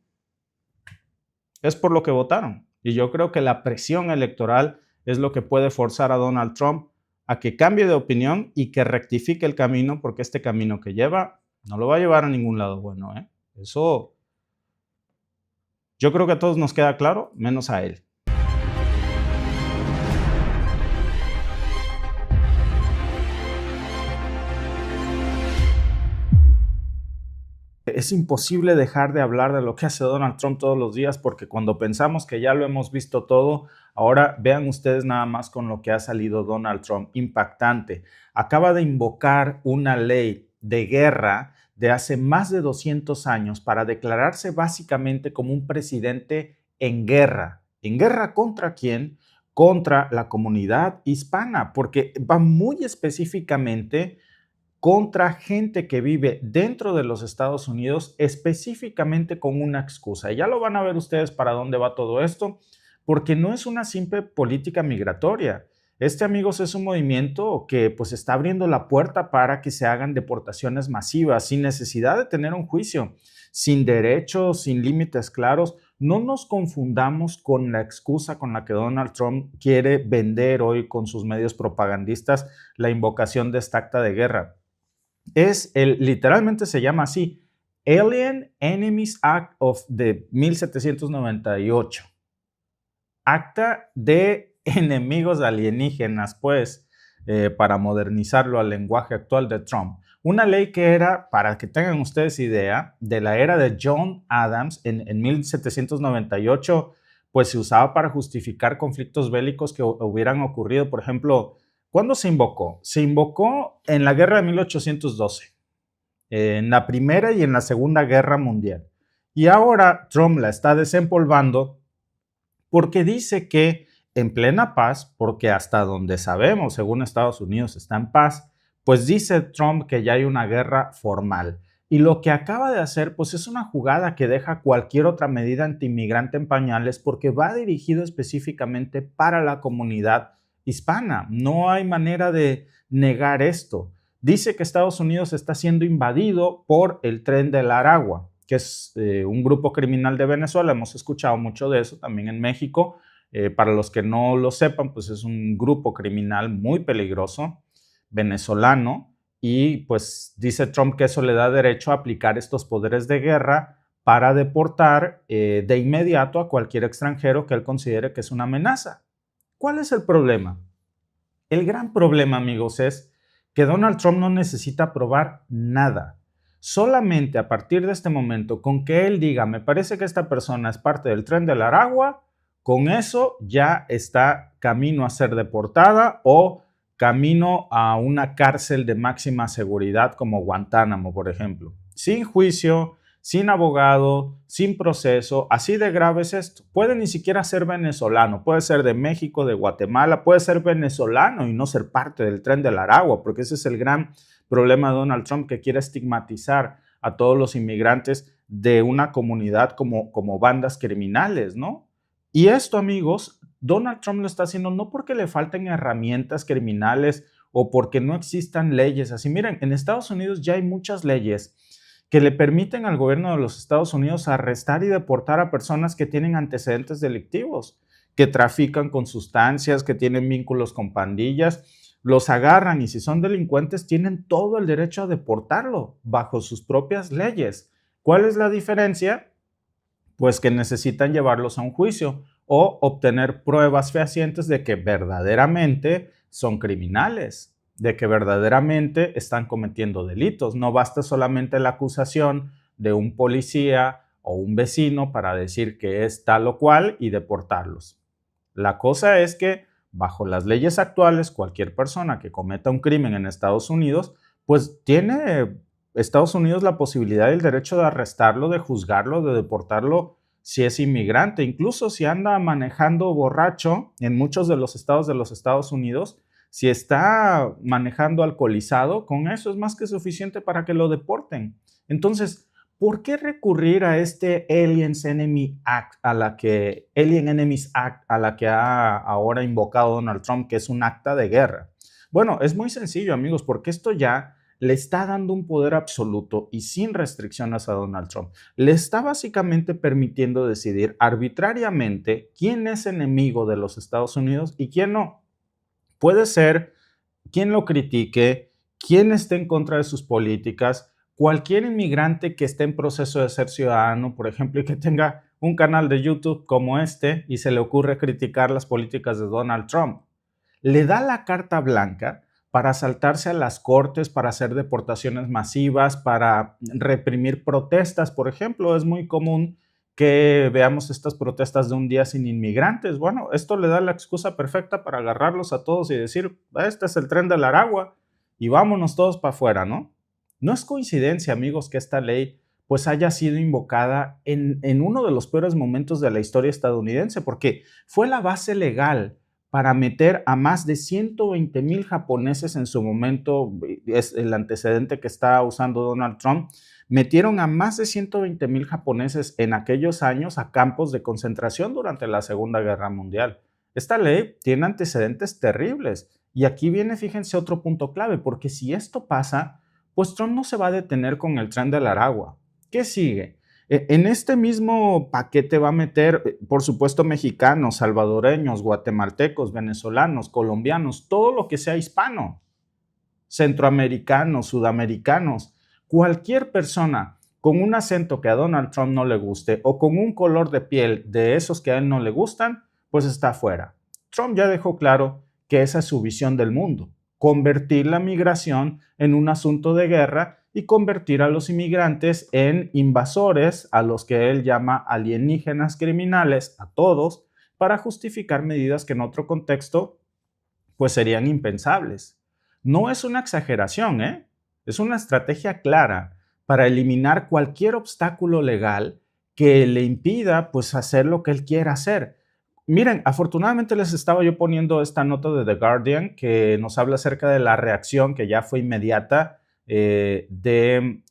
es por lo que votaron. Y yo creo que la presión electoral es lo que puede forzar a Donald Trump a que cambie de opinión y que rectifique el camino, porque este camino que lleva no lo va a llevar a ningún lado bueno, Eso yo creo que a todos nos queda claro, menos a él. Es imposible dejar de hablar de lo que hace Donald Trump todos los días, porque cuando pensamos que ya lo hemos visto todo, ahora vean ustedes nada más con lo que ha salido Donald Trump, impactante. Acaba de invocar una ley de guerra de hace más de 200 años para declararse básicamente como un presidente en guerra. ¿En guerra contra quién? Contra la comunidad hispana, porque va muy específicamente contra gente que vive dentro de los Estados Unidos, específicamente con una excusa. Y ya lo van a ver ustedes para dónde va todo esto, porque no es una simple política migratoria. Amigos, es un movimiento que pues está abriendo la puerta para que se hagan deportaciones masivas sin necesidad de tener un juicio, sin derechos, sin límites claros. No nos confundamos con la excusa con la que Donald Trump quiere vender hoy con sus medios propagandistas la invocación de esta acta de guerra. Literalmente se llama así, Alien Enemies Act de 1798. Acta de enemigos alienígenas, pues, para modernizarlo al lenguaje actual de Trump. Una ley que era, para que tengan ustedes idea, de la era de John Adams en 1798, pues se usaba para justificar conflictos bélicos que hubieran ocurrido. Por ejemplo, ¿cuándo se invocó? Se invocó en la guerra de 1812, en la Primera y en la Segunda Guerra Mundial. Y ahora Trump la está desempolvando porque dice que en plena paz, porque hasta donde sabemos, según Estados Unidos, está en paz, pues dice Trump que ya hay una guerra formal. Y lo que acaba de hacer, pues es una jugada que deja cualquier otra medida antiinmigrante en pañales, porque va dirigido específicamente para la comunidad hispana. No hay manera de negar esto. Dice que Estados Unidos está siendo invadido por el Tren de la Aragua, que es un grupo criminal de Venezuela. Hemos escuchado mucho de eso también en México. Para los que no lo sepan, pues es un grupo criminal muy peligroso, venezolano, y pues dice Trump que eso le da derecho a aplicar estos poderes de guerra para deportar de inmediato a cualquier extranjero que él considere que es una amenaza. ¿Cuál es el problema? El gran problema, amigos, es que Donald Trump no necesita probar nada. Solamente a partir de este momento, con que él diga, me parece que esta persona es parte del Tren de la Aragua, con eso ya está camino a ser deportada o camino a una cárcel de máxima seguridad como Guantánamo, por ejemplo. Sin juicio, sin abogado, sin proceso, así de grave es esto. Puede ni siquiera ser venezolano, puede ser de México, de Guatemala, puede ser venezolano y no ser parte del Tren del Aragua, porque ese es el gran problema de Donald Trump, que quiere estigmatizar a todos los inmigrantes de una comunidad como bandas criminales, ¿no? Y esto, amigos, Donald Trump lo está haciendo no porque le falten herramientas criminales o porque no existan leyes así. Miren, en Estados Unidos ya hay muchas leyes que le permiten al gobierno de los Estados Unidos arrestar y deportar a personas que tienen antecedentes delictivos, que trafican con sustancias, que tienen vínculos con pandillas. Los agarran y si son delincuentes tienen todo el derecho a deportarlo bajo sus propias leyes. ¿Cuál es la diferencia? Pues que necesitan llevarlos a un juicio o obtener pruebas fehacientes de que verdaderamente son criminales, de que verdaderamente están cometiendo delitos. No basta solamente la acusación de un policía o un vecino para decir que es tal o cual y deportarlos. La cosa es que bajo las leyes actuales, cualquier persona que cometa un crimen en Estados Unidos, pues tiene Estados Unidos la posibilidad y el derecho de arrestarlo, de juzgarlo, de deportarlo si es inmigrante. Incluso si anda manejando borracho en muchos de los estados de los Estados Unidos, si está manejando alcoholizado, con eso es más que suficiente para que lo deporten. Entonces, ¿por qué recurrir a este Alien Enemies Act a la que ha ahora invocado Donald Trump, que es un acta de guerra? Bueno, es muy sencillo, amigos, porque esto ya le está dando un poder absoluto y sin restricciones a Donald Trump. Le está básicamente permitiendo decidir arbitrariamente quién es enemigo de los Estados Unidos y quién no. Puede ser quien lo critique, quien esté en contra de sus políticas, cualquier inmigrante que esté en proceso de ser ciudadano, por ejemplo, y que tenga un canal de YouTube como este y se le ocurre criticar las políticas de Donald Trump. Le da la carta blanca para saltarse a las cortes, para hacer deportaciones masivas, para reprimir protestas. Por ejemplo, es muy común que veamos estas protestas de un día sin inmigrantes. Bueno, esto le da la excusa perfecta para agarrarlos a todos y decir, este es el Tren del Aragua y vámonos todos para afuera, ¿no? No es coincidencia, amigos, que esta ley pues haya sido invocada en uno de los peores momentos de la historia estadounidense, porque fue la base legal para meter a más de 120,000 japoneses en su momento. Es el antecedente que está usando Donald Trump. Metieron a más de 120,000 japoneses en aquellos años a campos de concentración durante la Segunda Guerra Mundial. Esta ley tiene antecedentes terribles. Y aquí viene, fíjense, otro punto clave, porque si esto pasa, pues Trump no se va a detener con el Tren del Aragua. ¿Qué sigue? En este mismo paquete va a meter, por supuesto, mexicanos, salvadoreños, guatemaltecos, venezolanos, colombianos, todo lo que sea hispano, centroamericanos, sudamericanos, cualquier persona con un acento que a Donald Trump no le guste o con un color de piel de esos que a él no le gustan, pues está fuera. Trump ya dejó claro que esa es su visión del mundo, convertir la migración en un asunto de guerra y convertir a los inmigrantes en invasores, a los que él llama alienígenas criminales, a todos, para justificar medidas que en otro contexto pues serían impensables. No es una exageración, es una estrategia clara para eliminar cualquier obstáculo legal que le impida pues hacer lo que él quiera hacer. Miren, afortunadamente les estaba yo poniendo esta nota de The Guardian que nos habla acerca de la reacción que ya fue inmediata de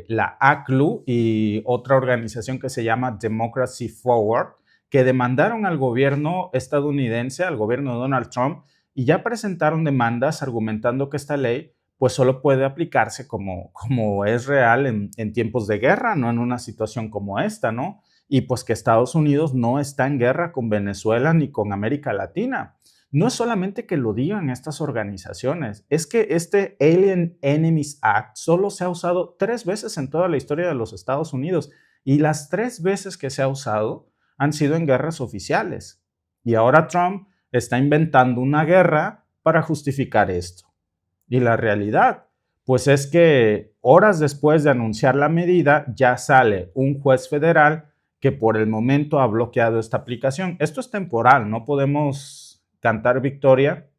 la ACLU y otra organización que se llama Democracy Forward, que demandaron al gobierno estadounidense, al gobierno de Donald Trump, y ya presentaron demandas argumentando que esta ley pues solo puede aplicarse como es real en tiempos de guerra, no en una situación como esta, ¿no? Y pues que Estados Unidos no está en guerra con Venezuela ni con América Latina. No es solamente que lo digan estas organizaciones, es que este Alien Enemies Act solo se ha usado 3 veces en toda la historia de los Estados Unidos y las 3 veces que se ha usado han sido en guerras oficiales. Y ahora Trump está inventando una guerra para justificar esto. Y la realidad, pues es que horas después de anunciar la medida, ya sale un juez federal que por el momento ha bloqueado esta aplicación. Esto es temporal, no podemos cantar victoria,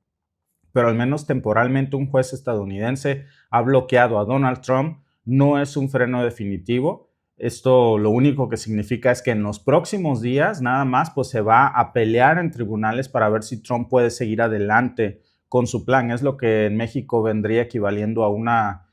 pero al menos temporalmente un juez estadounidense ha bloqueado a Donald Trump. No es un freno definitivo. Esto lo único que significa es que en los próximos días nada más pues se va a pelear en tribunales para ver si Trump puede seguir adelante con su plan. Es lo que en México vendría equivaliendo a una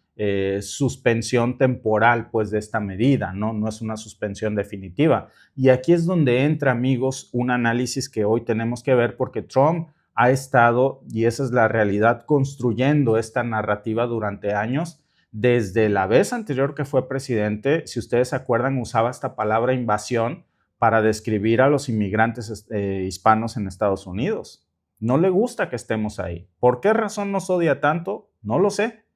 suspensión temporal pues de esta medida, ¿no? No es una suspensión definitiva. Y aquí es donde entra, amigos, un análisis que hoy tenemos que ver, porque Trump ha estado, y esa es la realidad, construyendo esta narrativa durante años. Desde la vez anterior que fue presidente, si ustedes se acuerdan, usaba esta palabra invasión para describir a los inmigrantes hispanos en Estados Unidos. No le gusta que estemos ahí. ¿Por qué razón nos odia tanto? No lo sé.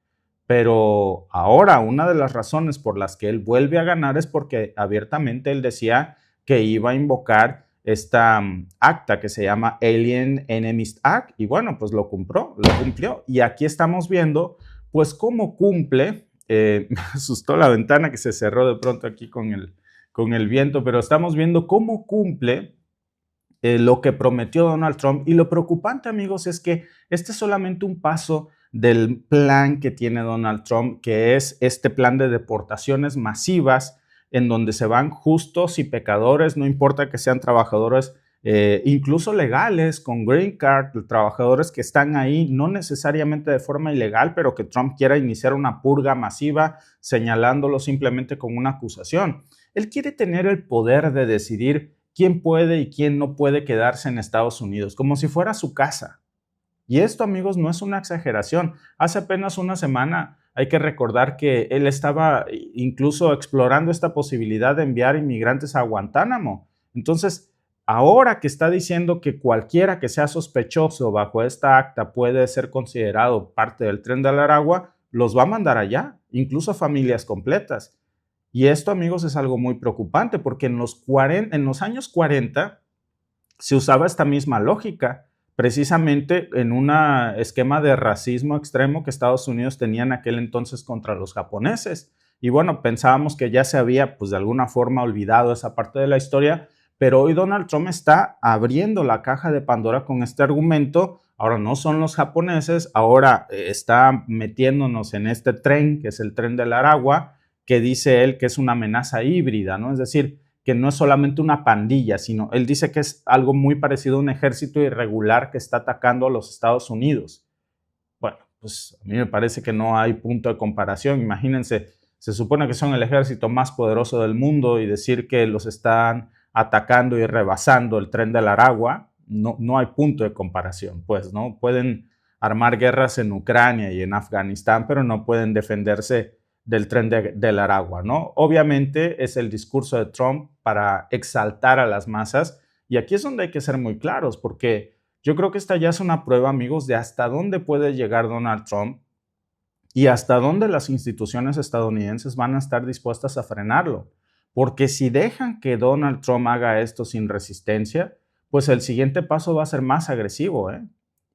Pero ahora una de las razones por las que él vuelve a ganar es porque abiertamente él decía que iba a invocar esta acta que se llama Alien Enemies Act, y bueno, pues lo cumplió. Y aquí estamos viendo pues cómo cumple. Me asustó la ventana que se cerró de pronto aquí con el viento, pero estamos viendo cómo cumple lo que prometió Donald Trump. Y lo preocupante, amigos, es que este es solamente un paso del plan que tiene Donald Trump, que es este plan de deportaciones masivas en donde se van justos y pecadores, no importa que sean trabajadores incluso legales, con green card, trabajadores que están ahí no necesariamente de forma ilegal, pero que Trump quiera iniciar una purga masiva señalándolo simplemente con una acusación. Él quiere tener el poder de decidir quién puede y quién no puede quedarse en Estados Unidos, como si fuera su casa. Y esto, amigos, no es una exageración. Hace apenas una semana hay que recordar que él estaba incluso explorando esta posibilidad de enviar inmigrantes a Guantánamo. Entonces, ahora que está diciendo que cualquiera que sea sospechoso bajo esta acta puede ser considerado parte del Tren de Aragua, los va a mandar allá, incluso familias completas. Y esto, amigos, es algo muy preocupante porque en los años 40 se usaba esta misma lógica, precisamente en un esquema de racismo extremo que Estados Unidos tenía en aquel entonces contra los japoneses. Y bueno, pensábamos que ya se había, pues de alguna forma, olvidado esa parte de la historia, pero hoy Donald Trump está abriendo la caja de Pandora con este argumento. Ahora no son los japoneses, ahora está metiéndonos en este tren, que es el Tren del Aragua, que dice él que es una amenaza híbrida, ¿no? Es decir, que no es solamente una pandilla, sino él dice que es algo muy parecido a un ejército irregular que está atacando a los Estados Unidos. Bueno, pues a mí me parece que no hay punto de comparación. Imagínense, se supone que son el ejército más poderoso del mundo y decir que los están atacando y rebasando el Tren del Aragua, no hay punto de comparación, pues, ¿no? Pueden armar guerras en Ucrania y en Afganistán, pero no pueden defenderse del Tren del Aragua, ¿no? Obviamente es el discurso de Trump para exaltar a las masas, y aquí es donde hay que ser muy claros, porque yo creo que esta ya es una prueba, amigos, de hasta dónde puede llegar Donald Trump y hasta dónde las instituciones estadounidenses van a estar dispuestas a frenarlo. Porque si dejan que Donald Trump haga esto sin resistencia, pues el siguiente paso va a ser más agresivo, ¿eh?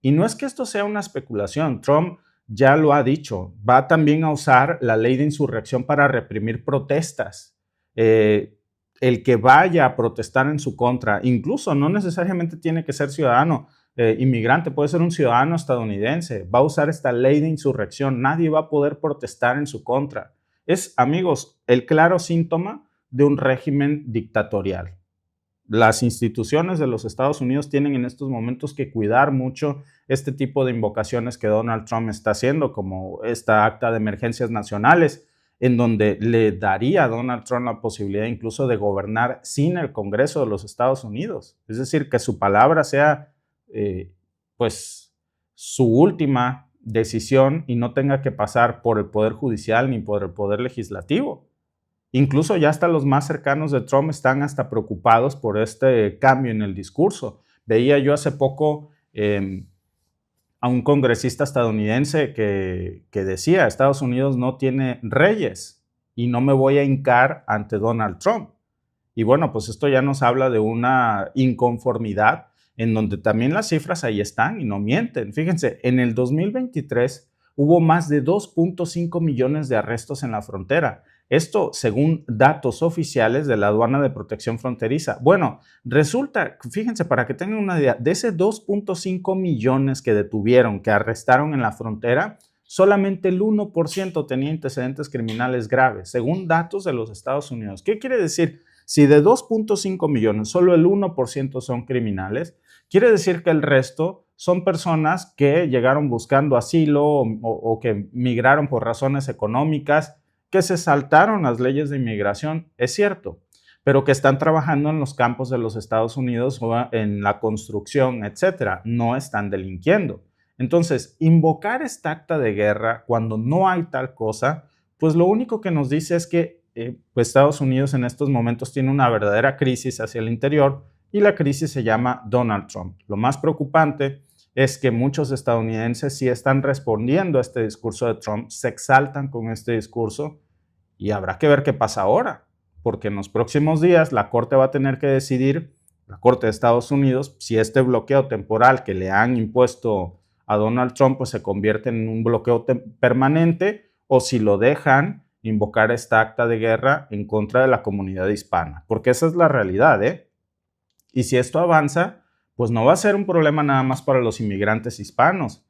Y no es que esto sea una especulación. Trump ya lo ha dicho, va también a usar la ley de insurrección para reprimir protestas. El que vaya a protestar en su contra, incluso no necesariamente tiene que ser ciudadano inmigrante, puede ser un ciudadano estadounidense, va a usar esta ley de insurrección. Nadie va a poder protestar en su contra. Es, amigos, el claro síntoma de un régimen dictatorial. Las instituciones de los Estados Unidos tienen en estos momentos que cuidar mucho este tipo de invocaciones que Donald Trump está haciendo, como esta acta de emergencias nacionales, en donde le daría a Donald Trump la posibilidad incluso de gobernar sin el Congreso de los Estados Unidos. Es decir, que su palabra sea pues su última decisión y no tenga que pasar por el Poder Judicial ni por el Poder Legislativo. Incluso ya hasta los más cercanos de Trump están hasta preocupados por este cambio en el discurso. Veía yo hace poco a un congresista estadounidense que decía: Estados Unidos no tiene reyes y no me voy a hincar ante Donald Trump. Y bueno, pues esto ya nos habla de una inconformidad en donde también las cifras ahí están y no mienten. Fíjense, en el 2023 hubo más de 2.5 millones de arrestos en la frontera. Esto según datos oficiales de la Aduana de Protección Fronteriza. Bueno, resulta, fíjense, para que tengan una idea, de ese 2.5 millones que detuvieron, que arrestaron en la frontera, solamente el 1% tenía antecedentes criminales graves, según datos de los Estados Unidos. ¿Qué quiere decir? Si de 2.5 millones solo el 1% son criminales, quiere decir que el resto son personas que llegaron buscando asilo o que migraron por razones económicas, que se saltaron las leyes de inmigración, es cierto, pero que están trabajando en los campos de los Estados Unidos o en la construcción, etcétera, no están delinquiendo. Entonces, invocar esta acta de guerra cuando no hay tal cosa, pues lo único que nos dice es que pues Estados Unidos en estos momentos tiene una verdadera crisis hacia el interior y la crisis se llama Donald Trump. Lo más preocupante es que muchos estadounidenses sí están respondiendo a este discurso de Trump, se exaltan con este discurso y habrá que ver qué pasa ahora, porque en los próximos días la Corte va a tener que decidir, la Corte de Estados Unidos, si este bloqueo temporal que le han impuesto a Donald Trump pues se convierte en un bloqueo permanente o si lo dejan invocar esta acta de guerra en contra de la comunidad hispana, porque esa es la realidad, ¿eh? Y si esto avanza, pues no va a ser un problema nada más para los inmigrantes hispanos.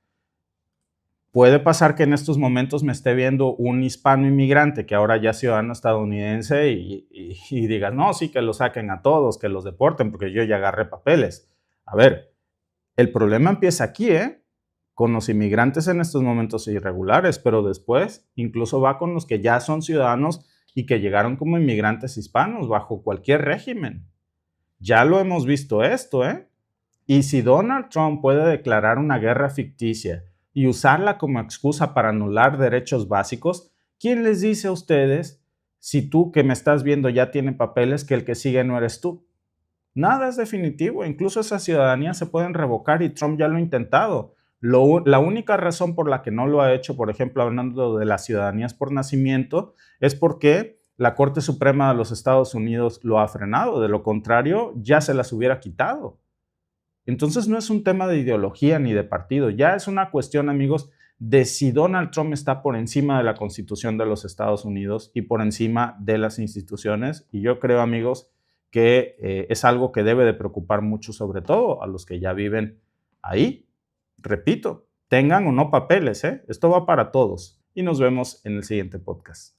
Puede pasar que en estos momentos me esté viendo un hispano inmigrante que ahora ya es ciudadano estadounidense y diga, no, sí, que los saquen a todos, que los deporten, porque yo ya agarré papeles. A ver, el problema empieza aquí, con los inmigrantes en estos momentos irregulares, pero después incluso va con los que ya son ciudadanos y que llegaron como inmigrantes hispanos bajo cualquier régimen. Ya lo hemos visto esto, Y si Donald Trump puede declarar una guerra ficticia y usarla como excusa para anular derechos básicos, ¿quién les dice a ustedes, si tú que me estás viendo ya tiene papeles, que el que sigue no eres tú? Nada es definitivo, incluso esas ciudadanías se pueden revocar y Trump ya lo ha intentado. La única razón por la que no lo ha hecho, por ejemplo, hablando de las ciudadanías por nacimiento, es porque la Corte Suprema de los Estados Unidos lo ha frenado. De lo contrario, ya se las hubiera quitado. Entonces no es un tema de ideología ni de partido, ya es una cuestión, amigos, de si Donald Trump está por encima de la Constitución de los Estados Unidos y por encima de las instituciones. Y yo creo, amigos, que es algo que debe de preocupar mucho, sobre todo a los que ya viven ahí. Repito, tengan o no papeles, Esto va para todos. Y nos vemos en el siguiente podcast.